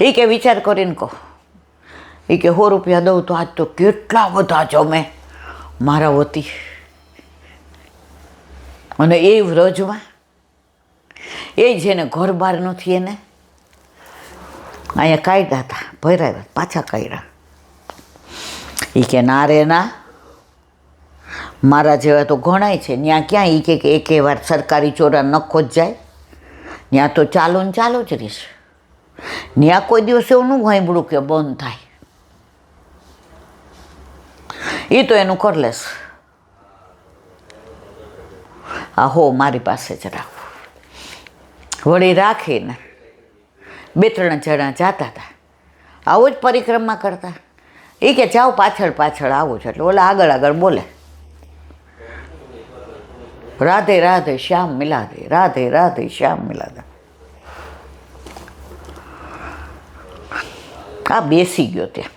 એ કે વિચાર કરીને કહો. એ કે 100 રૂપિયા દઉં તો આજ તો કેટલા બધા જમે મારા વતી. અને એ વ્રજમાં એ જેને ઘર બહાર નથી એને અહીંયા કાઢ્યા હતા, ભરાવ્યા, પાછા કાઢ્યા. એ કે ના રે ના, મારા જેવા તો ઘણાય છે. ત્યાં ક્યાં એ કે એક વાર સરકારી ચોરા નખો જ જાય, ત્યાં તો ચાલો ને ચાલો જ રહેશે. ત્યાં કોઈ દિવસ એવું ન સાંભળ્યું કે બંધ થાય. એ તો એનું કરી લેશે. આ હો મારી પાસે જ રાખો. વળી રાખીને 2-3 જણા જતા હતા, આવો જ પરિક્રમા કરતા. એ કે જાઓ પાછળ પાછળ આવું છે. એટલે ઓલા આગળ આગળ બોલે, રાધે રાધે શ્યામ મિલા દે, રાધે રાધે શ્યામ મિલા દે. આ બેસી ગયો ત્યાં.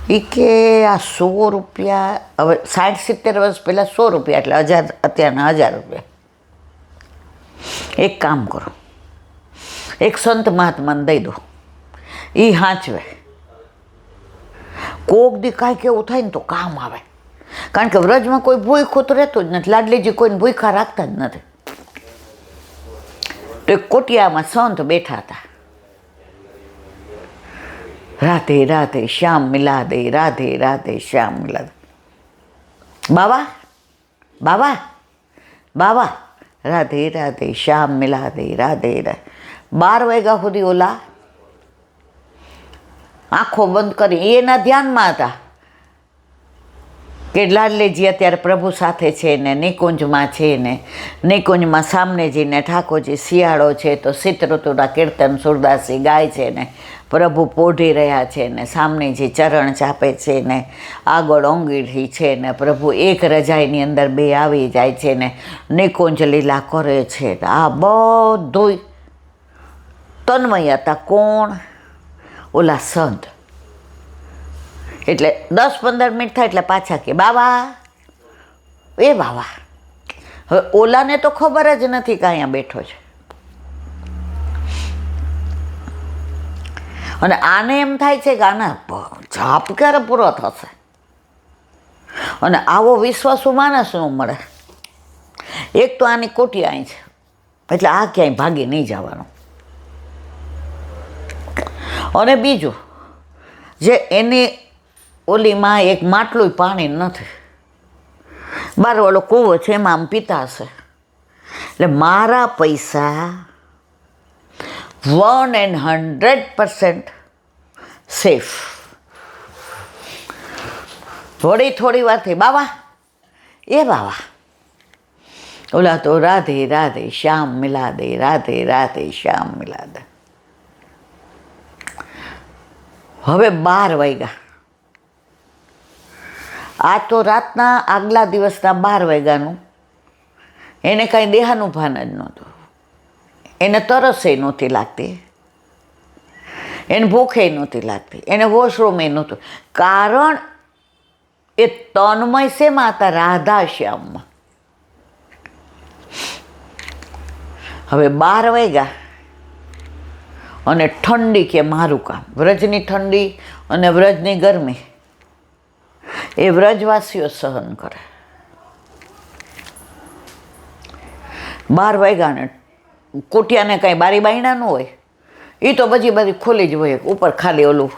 એ કે આ 100 રૂપિયા, હવે 60-70 વર્ષ પહેલાં 100 રૂપિયા એટલે 1000, અત્યારના 1000 રૂપિયા. એક કામ કરો, એક સંત મહાત્માને દઈ દો, એ હાંચવે. કોક દી કાંઈક એવું થાય ને તો કામ આવે. કારણ કે વ્રજમાં કોઈ ભૂખ્યું તો રહેતું જ નથી. લાડલીજી કોઈને ભૂખા રાખતા જ નથી. તો એક કોટિયામાં સંત બેઠા હતા. રાધે રાધે શ્યામ મિલા દે, રાધે રાધે શ્યામ મિલા દે. બાવા બાવા બાવા, રાધે રાધે શ્યામ મિલા દે, રાધે રાધે. 12 વાગ્યા સુધી ઓલા આંખો બંધ કરી એના ધ્યાનમાં હતા કે લાડલેજી અત્યારે પ્રભુ સાથે છે ને નિકુંજમાં છે ને નિકુંજમાં સામને જઈને ઠાકોરજી શિયાળો છે તો શીતઋતુના કીર્તન સુરદાસી ગાય છે ને પ્રભુ પોઢી રહ્યા છે ને સામનેજી ચરણ ચાપે છે ને આગળ અંગીઠી છે ને પ્રભુ એક રજાઈની અંદર 2 આવી જાય છે ને નિકુંજ લીલા કરે છે. આ બધું તન્મય હતા. કોણ? ઓલા સંત. એટલે 10-15 મિનિટ થાય એટલે પાછા કે બાબા, એ બાબા. હવે ઓલાને તો ખબર જ નથી કે અહીંયા બેઠો છે. અને આને એમ થાય છે કે આના જાપ ક્યારે પૂરો થશે. અને આવો વિશ્વાસુ માણસ ન મળે. એક તો આની કોટી અહીં છે એટલે આ ક્યાંય ભાગી નહીં જવાનું. અને બીજું, જે એની ઓલીમાં એક માટલું પાણી નથી, બાર ઓલો કૂવો છે એમાં આમ પીતા હશે. એટલે મારા પૈસા 100% સેફ. થોડી વારથી બાબા, એ બાબા, ઓલા તો રાધે રાધે શ્યામ મિલા દે, રાધે રાધે શ્યામ મિલા દે. હવે 12 વાગ્યા. આ તો રાતના આગલા દિવસના 12 વાગ્યાનું. એને કાંઈ દેહાનું ભાન જ નહોતું. એને તરસે નહોતી લાગતી, એને ભૂખે નહોતી લાગતી, એને વોશરૂમે નહોતું. કારણ એ તન્મય શેમાં હતા? રાધા શ્યામમાં. હવે 12 વાગ્યા અને ઠંડી કે મારું કામ. વ્રજની ઠંડી અને વ્રજની ગરમી એ વ્રજવાસીઓ સહન કરે. 12 વાગ્યા ને કોટિયાને કાંઈ બારી બાયણા ન હોય, એ તો બધી ખુલ્લી જ હોય. ઉપર ખાલી ઓલું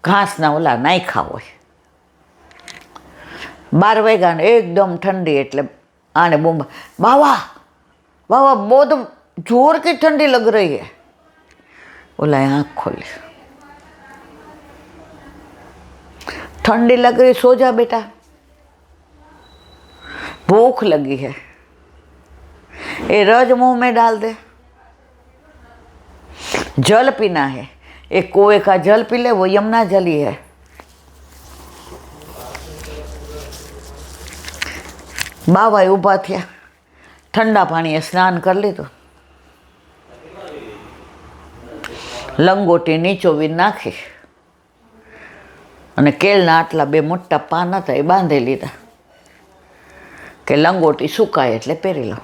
ઘાસના ઓલા નાખ્યા હોય. 12 વાગ્યા ને એકદમ ઠંડી. એટલે આને બૂમ, બાવા બાવા બહુ જોર की ठंडी लग रही है. ओला आँख खोली, ठंडी लग रही, सो जा बेटा, भूख लगी है. ये रज मुंह में डाल दे. जल पीना है, एक कुएं का जल पी ले, वो यमुना जल ही है. बाबा ऊभा थया, ठंडा पानी स्नान कर लीधું. લંગોટી નીચોવી નાખી અને કેળના આટલા 2 મોટા પાન હતા એ બાંધી લીધા કે લંગોટી સુકાય એટલે પહેરી લો.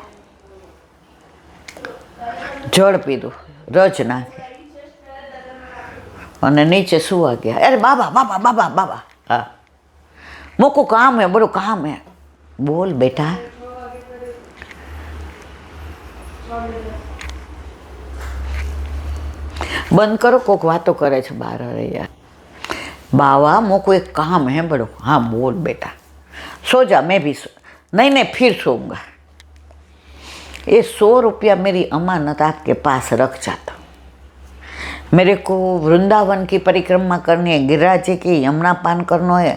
જળ પીધું, રજ નાખી અને નીચે સુવા ગયા. અરે બાબા બાબા બાબા બાબા, હા મૂકું, કામ હે, બડું કામ હે. બોલ બેટા. બંધ કરો, કોક વાતો કરે છે બહાર. અરે યાર બાવા, મૂકું, એક કામ હે બડું. હા બોલ बेटा, सो जा, मैं भी नहीं नहीं फिर सोऊंगा. ये 100 रुपया मेरी अमानत आपके पास रख जाता. मेरे को वृंदावन की परिक्रमा करनी है, गिरिराज जी की यमुना पान करना है,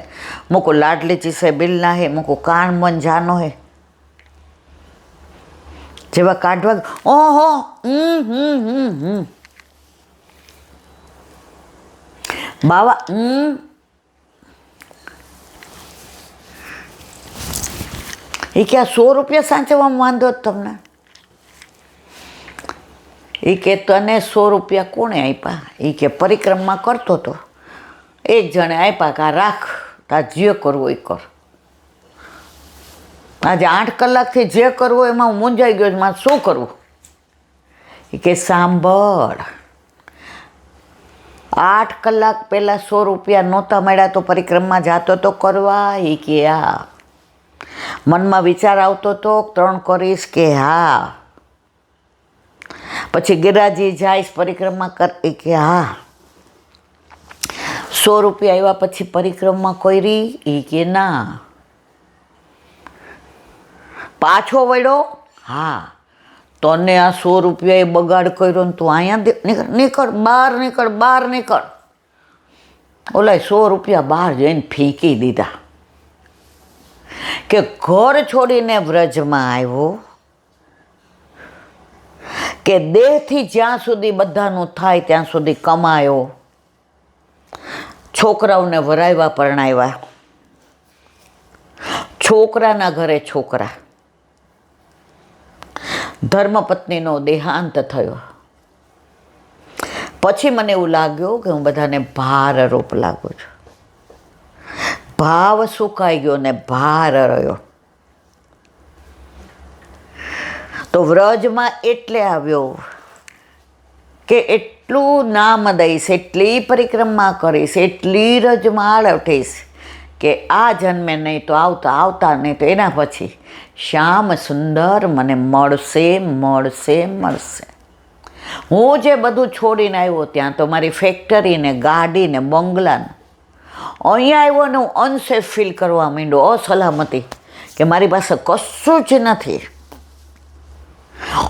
मुझको लाडली जी से मिलना है, मुझको कान मन जानो है. जेवा काढ़वा, ओहो बाबा એ કે 100 રૂપિયા સાચવવામાં વાંધો જ તમને? એ કે તને 100 રૂપિયા કોણે આપ્યા? એ કે પરિક્રમા કરતો હતો, એક જણે આપ્યા, કે રાખ, તાર જે કરવું એ કર. આજે 8 કલાકથી જે કરવું એમાં હું મૂંઝાઈ ગયો, મારે શું કરવું? એ કે સાંભળ, 8 કલાક પહેલાં 100 રૂપિયા નહોતા મળ્યા તો પરિક્રમા જાતો તો કરવા? એ કે હા. મનમાં વિચાર આવતો તો 3 કરીશ? કે હા. પછી ગિરિરાજી જઈશ પરિક્રમા કર? એ કે હા. 100 રૂપિયા આવ્યા પછી પરિક્રમા કરી? એ કે ના. પાછો વળ્યો? હા. તને આ 100 રૂપિયા એ બગાડ કર્યો ને તું અહીંયા નીકળ, બહાર નીકળ, બહાર નીકળ. ઓલા 100 રૂપિયા બહાર જઈને ફેંકી દીધા. કે ઘર છોડીને વ્રજમાં આવ્યો, કે દેહથી જ્યાં સુધી બધાનું થાય ત્યાં સુધી કમાયો, છોકરાઓને વરાવ્યા, પરણાવ્યા, છોકરાના ઘરે છોકરા, ધર્મપત્નીનો દેહાંત થયો. પછી મને એવું લાગ્યું કે હું બધાને ભારરૂપ લાગુ છું. ભાવ સુકાઈ ગયો ને ભાર રહ્યો. તો વ્રજમાં એટલે આવ્યો કે એટલું નામ દઈશ, એટલી પરિક્રમા કરીશ, એટલી રજમાં આળવટીશ કે આ જન્મે નહીં તો આવતા, આવતા નહીં તો એના પછી શ્યામ સુંદર મને મળશે, મળશે, મળશે. હું જે બધું છોડીને આવ્યો ત્યાં તો મારી ફેક્ટરી ને ગાડી ને બંગલાને, અહીંયા આવ્યો ને હું અનસેફ ફીલ કરવા માંડ્યો, અસલામતી, કે મારી પાસે કશું જ નથી.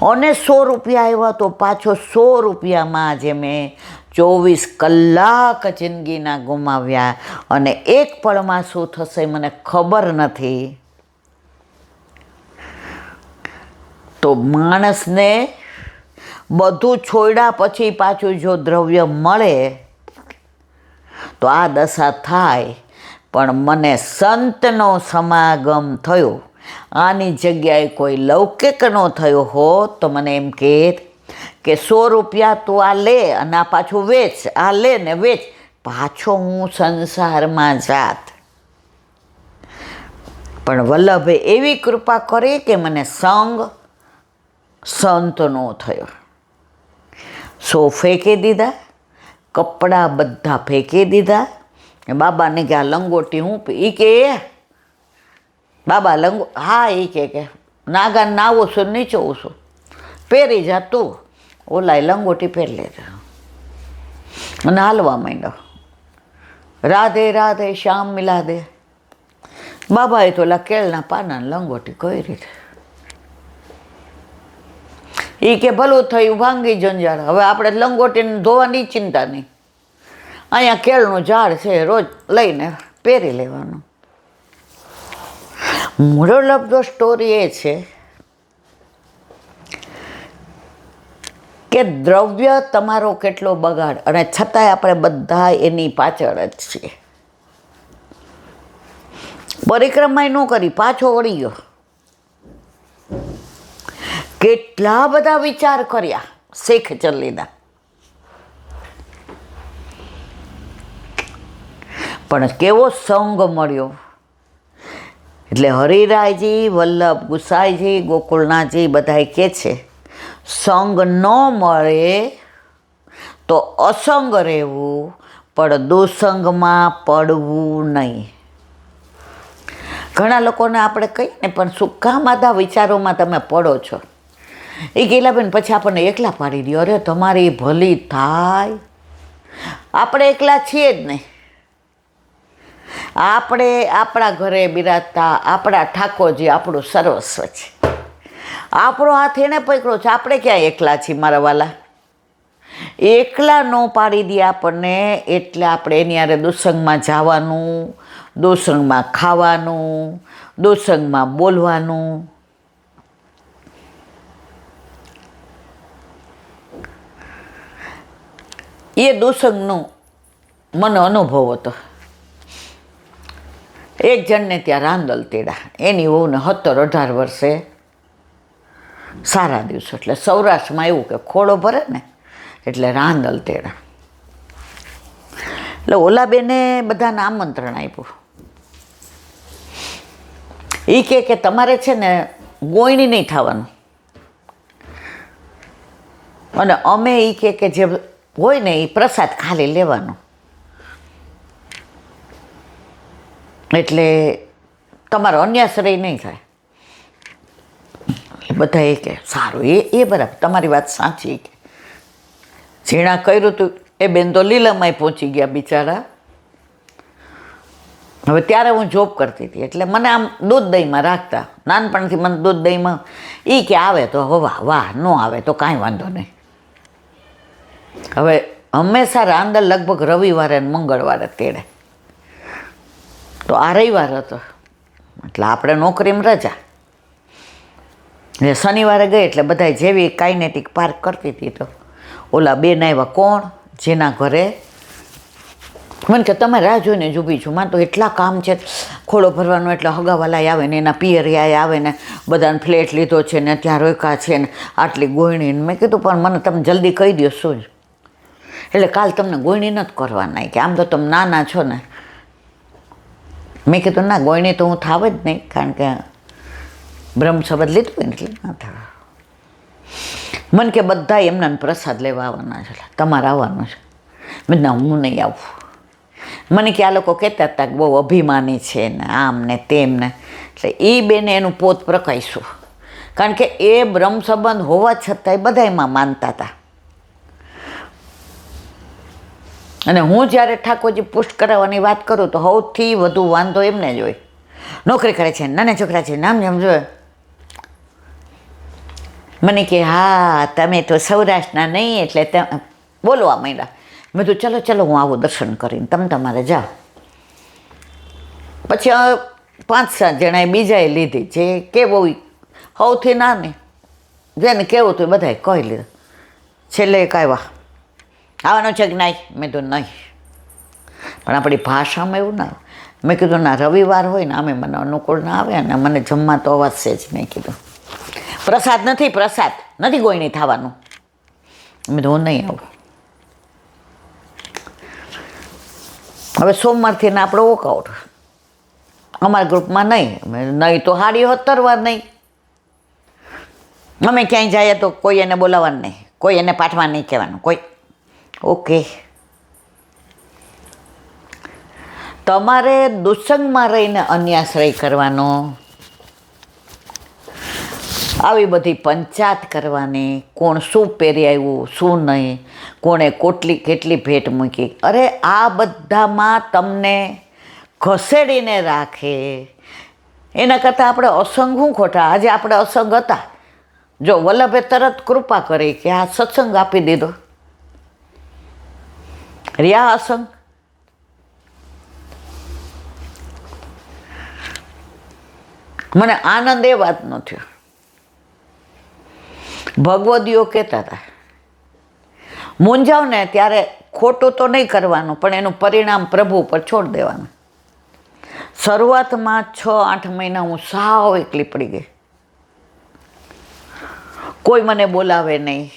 અને 100 રૂપિયા આવ્યા તો પાછો 100 રૂપિયામાં જે મેં 24 કલાક જિંદગીના ગુમાવ્યા અને એક પળમાં શું થશે મને ખબર નથી. તો માણસને બધું છોડ્યા પછી પાછું જો દ્રવ્ય મળે તો આ દશા થાય. પણ મને સંતનો સમાગમ થયો, આની જગ્યાએ કોઈ લૌકિકનો થયો હોત તો મને એમ કે 100 રૂપિયા તું આ લે અને આ પાછું વેચ, આ લે ને વેચ, પાછો હું સંસારમાં જાત. પણ વલ્લભે એવી કૃપા કરી કે મને સંગ સંતનો થયો. સો ફેંકી દીધા, કપડાં બધા ફેંકી દીધા. બાબાને કે આ લંગોટી હું એ કે બાબા હા, એ કે નાગા નાવું છું, નીચોવું છું, પહેરી જા તું. ઓલાએ લંગોટી પહેરી લીધા અને હાલવા માંડ્યો. રાધે રાધે શ્યામ મિલા દે. બાબાએ તો ઓલા કેળના પાનાને લંગોટી કરી રીતે. એ કે ભલું થયું, ભાંગી જંજાર. હવે આપણે લંગોટીને ધોવાની ચિંતા નહીં, અહીંયા કેળનું ઝાડ છે, રોજ લઈને પહેરી લેવાનું. મોરલ ઓફ ધ સ્ટોરી એ છે કે દ્રવ્ય તમારો કેટલો બગાડ, અને છતાંય આપણે બધા એની પાછળ જ છીએ. પરિક્રમા ન કરી, પાછો વળી ગયો. કેટલા બધા વિચાર કર્યા, શેખ ચલ્લીના, પણ કેવો સંગ મળ્યો. એટલે હરિરાયજી, વલ્લભ ગુસાઈજી, ગોકુળનાથજી બધાય કહે છે સંગ ન મળે તો અસંગ રહેવું, પણ દુસંગમાં પડવું નહીં. ઘણા લોકોને આપણે કહીએ ને, પણ શું કામ આધા વિચારોમાં તમે પડો છો? એ ગયેલા બેન પછી આપણને એકલા પાડી દો. અરે તમારી ભલી થાય, આપણે એકલા છીએ જ નહીં. આપણે આપણા ઘરે બિરાજતા આપણા ઠાકોરજી આપણું સર્વસ્વ છે. આપણો હાથ એને પકડ્યો છે, આપણે ક્યાં એકલા છીએ મારા વાલા? એકલા ન પાડી દે આપણને, એટલે આપણે એની હારે દુસંગમાં જવાનું, દુસંગમાં ખાવાનું, દુસંગમાં બોલવાનું. એ દુસંગનું મને અનુભવ હતો. એક જણને ત્યાં રાંદલ તેડા, એની વહુને 17-18 વર્ષે સારા દિવસો, એટલે સૌરાષ્ટ્રમાં એવું કે ખોડો ભરે ને એટલે રાંદલ તેડા. એટલે ઓલા બેને બધાને આમંત્રણ આપ્યું. એ કે તમારે છે ને ગોયણી નહીં થવાનું, અને અમે એ કે જે હોય ને એ પ્રસાદ ખાલી લેવાનો, એટલે તમારો અન્યાશ્રય નહીં થાય. એ બધા એ કે સારું, એ બરાબર, તમારી વાત સાચી. કે ઝીણા કર્યું હતું એ બેન તો લીલામાં પહોંચી ગયા બિચારા. હવે ત્યારે હું જોબ કરતી હતી, એટલે મને આમ દૂધ દહીંમાં રાખતા. નાનપણથી મને દૂધ દહીંમાં એ કે આવે તો વાહ વાહ, ન આવે તો કાંઈ વાંધો નહીં. હવે હંમેશા રાંદલ લગભગ રવિવારે અને મંગળવારે તેડે. તો આ રવિવાર હતો એટલે આપણે નોકરીમાં રજા. એટલે શનિવારે ગઈ એટલે બધા જેવી કાઇનેટિક પાર્ક કરતી હતી, તો ઓલા બેન આવ્યા. કોણ? જેના ઘરે મને કે તમે રાહ જોઈને જ ઊભી છું, મારે તો એટલા કામ છે, ખોળો ભરવાનો, એટલે હગાવાલા આવે ને એના પિયરિયા આવે ને બધાને ફ્લેટ લીધો છે ને ત્યાં રોક્યા છે ને આટલી ગોયણી. મેં કીધું પણ મને તમે જલ્દી કહી દો શું? એટલે કાલ તમને ગોયણી નથી કરવાના, કે આમ તો તમે નાના છો ને. મેં કીધું ના, ગોયણી તો હું થાવ જ નહીં, કારણ કે બ્રહ્મ શબ્દ લીધું હોય ને એટલે ના થાવ. મને કે બધા એમના પ્રસાદ લેવા આવવાના છે, તમારે આવવાનું છે. મેં ના, હું નહીં આવું. મને કે આ લોકો કહેતા હતા કે બહુ અભિમાની છે ને આમ ને તેમ ને. એટલે એ બેને એનું પોત પ્રકાશ્યું, કારણ કે એ બ્રહ્મ સંબંધ હોવા છતાંય બધા એમાં માનતા હતા. અને હું જ્યારે ઠાકોરજી પુષ્ટ કરાવવાની વાત કરું તો સૌથી વધુ વાંધો એમને જ હોય. નોકરી કરે છે, નાના છોકરા છે, નામ જેમ જોયે. મને કે હા તમે તો સૌરાષ્ટ્રના નહીં, એટલે બોલવા માંડ્યા. મેં તો ચલો ચલો હું આવું દર્શન કરીને, તમે તમારે જાઓ. પછી 5-7 જણાએ બીજાએ લીધી, જે કેવું સૌથી નાની જેને કેવું હતું બધાએ કહી લીધું. છેલ્લે એક આવ્યા, આવવાનું છે કે નહીં? મેં તો નહીં, પણ આપણી ભાષામાં એવું ના. મેં કીધું ના, રવિવાર હોય ને આમે મને અનુકૂળ ના આવે અને મને જમવા તો અવશ્ય જ. મેં કીધું પ્રસાદ નથી ગોયણી થવાનું. મેં તો હું નહીં આવું. હવે સોમવારથી ને આપણે વોકઆઉટ. અમારા ગ્રુપમાં નહીં તો 17 વાર નહીં. અમે ક્યાંય જઈએ તો કોઈ એને બોલાવવાનું નહીં, કોઈ એને પાઠમાં નહીં કહેવાનું, કોઈ. ઓકે, તમારે દુસંગમાં રહીને અન્યાશ્રય કરવાનો, આવી બધી પંચાયત કરવાની, કોણ શું પહેરી આવ્યું શું નહીં, કોણે કેટલી ભેટ મૂકી. અરે આ બધામાં તમને ઘસેડીને રાખે. એના કરતાં આપણે અસંગ શું ખોટા? આજે આપણે અસંગ હતા, જો વલ્લભે તરત કૃપા કરી કે આ સત્સંગ આપી દીધો. રહ્યા અસંગ. મને આનંદ એ વાતનો થયો. ભગવદીઓ કહેતા હતા મૂંઝાવ ને ત્યારે ખોટું તો નહીં કરવાનું, પણ એનું પરિણામ પ્રભુ ઉપર છોડ દેવાનું. શરૂઆતમાં 6-8 મહિના હું સાવ એકલી પડી ગઈ. કોઈ મને બોલાવે નહીં.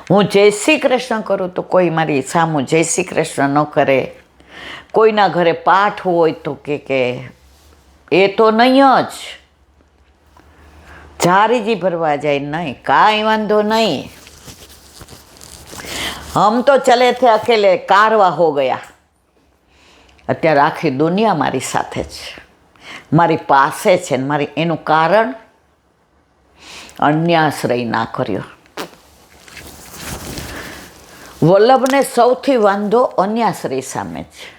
હું જય શ્રી કૃષ્ણ કરું તો કોઈ મારી સામું જય શ્રી કૃષ્ણ ન કરે. કોઈના ઘરે પાઠ હોય તો કે એ તો નહીં જ. झारीजी भरवा जाए नहीं, काई वांधो नहीं, हम तो चले थे अकेले, कारवा हो गया। अत्यारे आखी दुनिया मारी साथे छे, मारी पासे छे, मारी एनुं कारण अन्याश्रय ना कर्यो। वल्लभने सौथी वांधो अन्याश्रय सामे छे।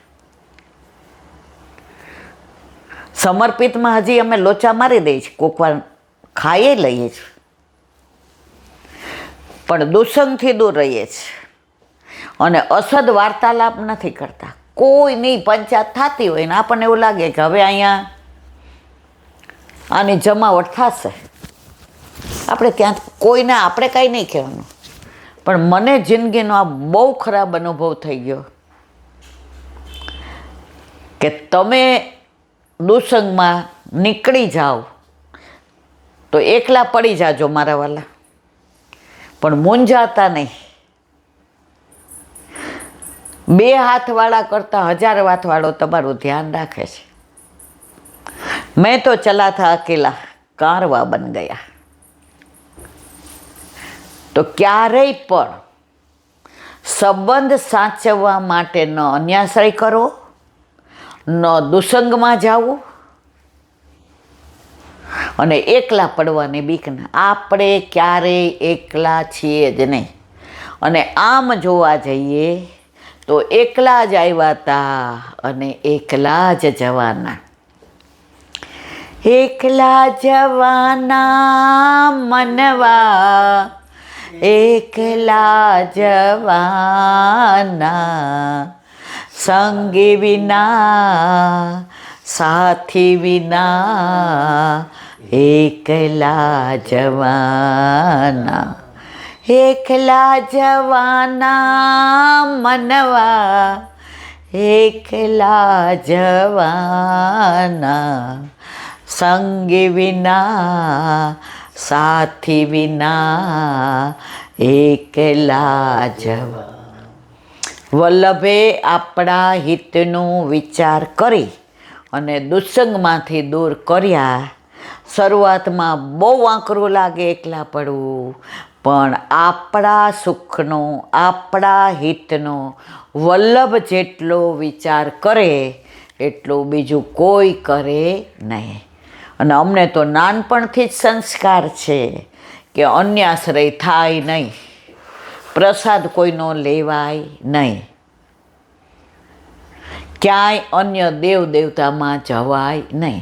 समर्पित में हजी अमे लोचा मारी दई छे, कोक वार खाई लईए छे, पण दुसंगथी दूर रहीए छे अने असद वार्तालाप नहीं करता। कोईनी पंचायत थती होय ने आपणे एवुं लागे के हवे अहींया आनी जमावट थशे, આપણે ત્યાં કોઈને આપણે કાંઈ નહીં કહેવાનું, પણ મને જિંદગીનો આ બહુ ખરાબ અનુભવ થઈ ગયો કે તમે દુસંગમાં નીકળી જાઓ તો એકલા પડી જાજો મારા વાલા, પણ મૂંઝાતા નહીં। બે હાથવાળા કરતાં 1000 હાથવાળો તમારું ધ્યાન રાખે છે। मैं तो चला था अकेला, कारवा बन गया। तो क्यारेय पण संबंध साचववा माटे न अन्याश्रय करो, न दुसंगमां जावो अने एकला पड़वानी बीक न। आपणे क्यारेय एकला छीए ज नहीं, अने आम जोवा जईए तो एकला ज आव्या ता अने एकला ज जवाना। एकला जवाना मनवा, एकला जवाना, संगी विना साथी विना, एकला जवाना। एकला जवाना मनवा, एकला जवाना, संगी विना साथी विना, एकला जवाना। वल्लभे आपणा हितनो विचार करी अने दुसंगमांथी दूर कर्या। शरूआतमां बहु आकरू लागे एकला पड़वुं, पण आपणा सुखनो, आपणा हितनो वल्लभ जेटलो विचार करे एटलो बीजुं कोई करे नहीं। अने अमने तो नानपणथी ज संस्कार छे के अन्याश्रय थाय नहीं, प्रसाद कोईनो लेवाय नहीं, क्यांय अन्य देव देवतामां जवाय नहीं।